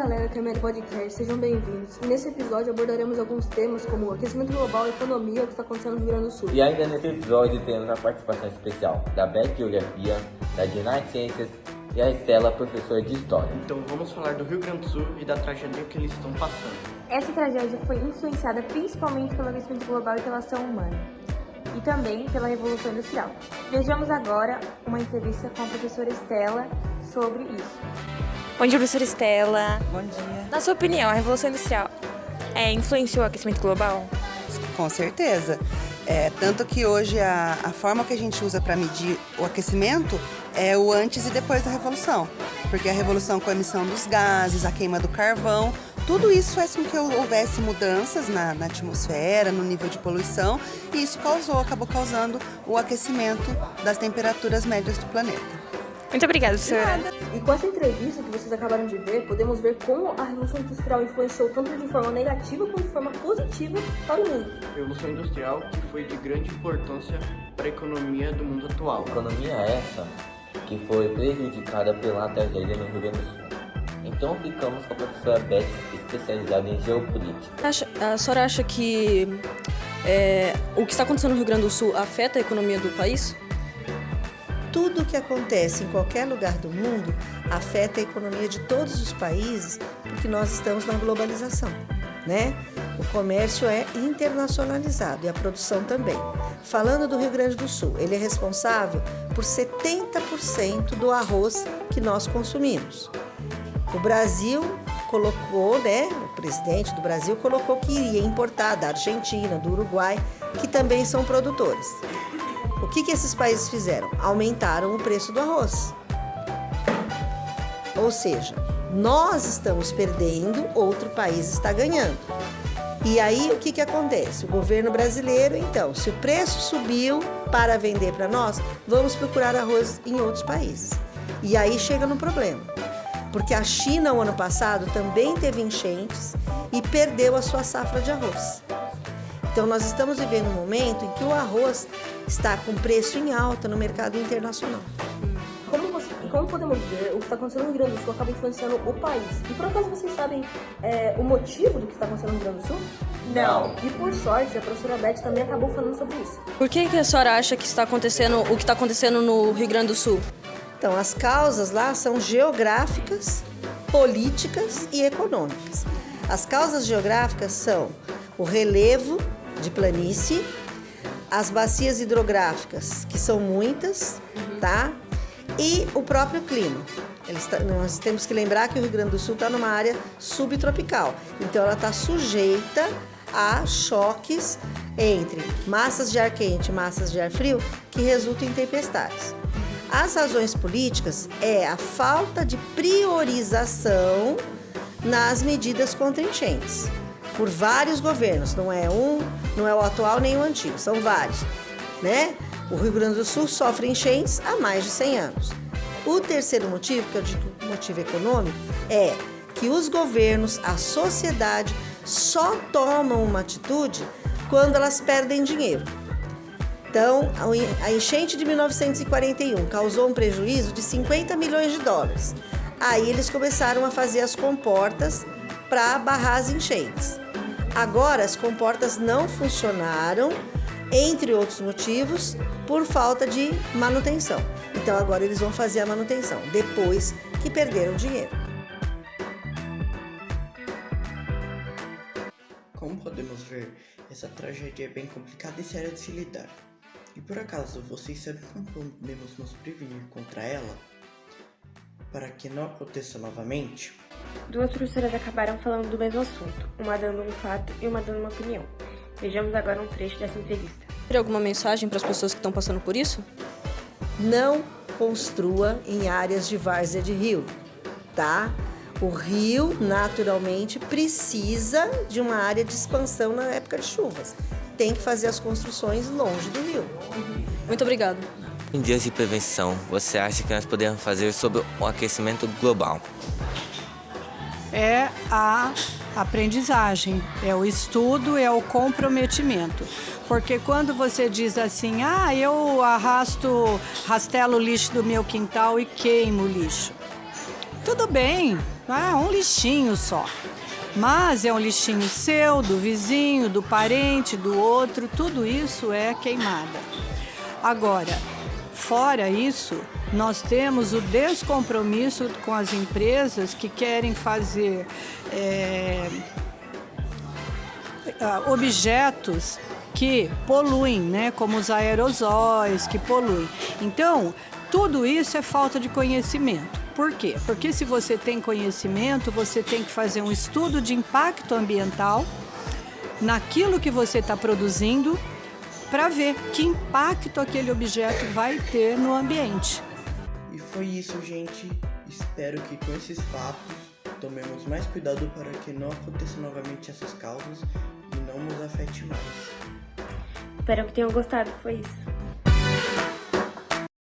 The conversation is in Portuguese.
galera que é Mary Podcast, sejam bem-vindos. E nesse episódio abordaremos alguns temas como o aquecimento global, economia, o que está acontecendo no Rio Grande do Sul. E ainda nesse episódio temos a participação especial da Beth Geografia, da Dinai Ciências e a Estela, professora de História. Então vamos falar do Rio Grande do Sul e da tragédia que eles estão passando. Essa tragédia foi influenciada principalmente pelo aquecimento global e pela ação humana, e também pela Revolução Industrial. Vejamos agora uma entrevista com a professora Estela sobre isso. Bom dia, professora Estela. Bom dia. Na sua opinião, a Revolução Industrial influenciou o aquecimento global? Com certeza. Tanto que hoje a forma que a gente usa para medir o aquecimento é o antes e depois da Revolução. Porque a Revolução com a emissão dos gases, a queima do carvão, tudo isso faz com que houvesse mudanças na atmosfera, no nível de poluição, e isso acabou causando o aquecimento das temperaturas médias do planeta. Muito obrigada, professora. E com essa entrevista que vocês acabaram de ver, podemos ver como a Revolução Industrial influenciou tanto de forma negativa quanto de forma positiva para o mundo. Revolução Industrial que foi de grande importância para a economia do mundo atual. Economia essa que foi prejudicada pela tragédia no Rio Grande do Sul. Então ficamos com a professora Beth, especializada em geopolítica. A senhora acha que o que está acontecendo no Rio Grande do Sul afeta a economia do país? Tudo o que acontece em qualquer lugar do mundo afeta a economia de todos os países, porque nós estamos na globalização, né? O comércio é internacionalizado e a produção também. Falando do Rio Grande do Sul, ele é responsável por 70% do arroz que nós consumimos. O Brasil colocou, o presidente do Brasil colocou que iria importar da Argentina, do Uruguai, que também são produtores. O que esses países fizeram? Aumentaram o preço do arroz. Ou seja, nós estamos perdendo, outro país está ganhando. E aí, o que acontece? O governo brasileiro, então, se o preço subiu para vender para nós, vamos procurar arroz em outros países. E aí chega no problema. Porque a China, o ano passado, também teve enchentes e perdeu a sua safra de arroz. Então, nós estamos vivendo um momento em que o arroz está com preço em alta no mercado internacional. Como podemos ver, o que está acontecendo no Rio Grande do Sul acaba influenciando o país. E por acaso vocês sabem o motivo do que está acontecendo no Rio Grande do Sul? Não. E por sorte, a professora Beth também acabou falando sobre isso. Por que a senhora acha que está acontecendo o que está acontecendo no Rio Grande do Sul? Então, as causas lá são geográficas, políticas e econômicas. As causas geográficas são o relevo de planície, as bacias hidrográficas, que são muitas, tá? E o próprio clima. Nós temos que lembrar que o Rio Grande do Sul está numa área subtropical, então ela está sujeita a choques entre massas de ar quente e massas de ar frio que resultam em tempestades. As razões políticas é a falta de priorização nas medidas contra enchentes, por vários governos, não é o atual nem o antigo, são vários, né? O Rio Grande do Sul sofre enchentes há mais de 100 anos. O terceiro motivo, que eu digo motivo econômico, é que os governos, a sociedade, só tomam uma atitude quando elas perdem dinheiro. Então, a enchente de 1941 causou um prejuízo de 50 milhões de dólares. Aí eles começaram a fazer as comportas para barrar as enchentes. Agora, as comportas não funcionaram, entre outros motivos, por falta de manutenção. Então, agora eles vão fazer a manutenção, depois que perderam dinheiro. Como podemos ver, essa tragédia é bem complicada e séria de se lidar. E por acaso, vocês sabem como podemos nos prevenir contra ela? Para que não aconteça novamente? Duas professoras acabaram falando do mesmo assunto, uma dando um fato e uma dando uma opinião. Vejamos agora um trecho dessa entrevista. Tem alguma mensagem para as pessoas que estão passando por isso? Não construa em áreas de várzea de rio, tá? O rio, naturalmente, precisa de uma área de expansão na época de chuvas. Tem que fazer as construções longe do rio. Muito obrigado. Em dias de prevenção, você acha que nós podemos fazer sobre o aquecimento global? É a aprendizagem, é o estudo, é o comprometimento. Porque quando você diz assim, eu rastelo o lixo do meu quintal e queimo o lixo. Tudo bem, um lixinho só. Mas é um lixinho seu, do vizinho, do parente, do outro, tudo isso é queimada. Agora, fora isso, nós temos o descompromisso com as empresas que querem fazer objetos que poluem, né? Como os aerosóis que poluem. Então, tudo isso é falta de conhecimento. Por quê? Porque se você tem conhecimento, você tem que fazer um estudo de impacto ambiental naquilo que você está produzindo para ver que impacto aquele objeto vai ter no ambiente. E foi isso, gente. Espero que com esses papos tomemos mais cuidado para que não aconteçam novamente essas causas e não nos afete mais. Espero que tenham gostado, foi isso.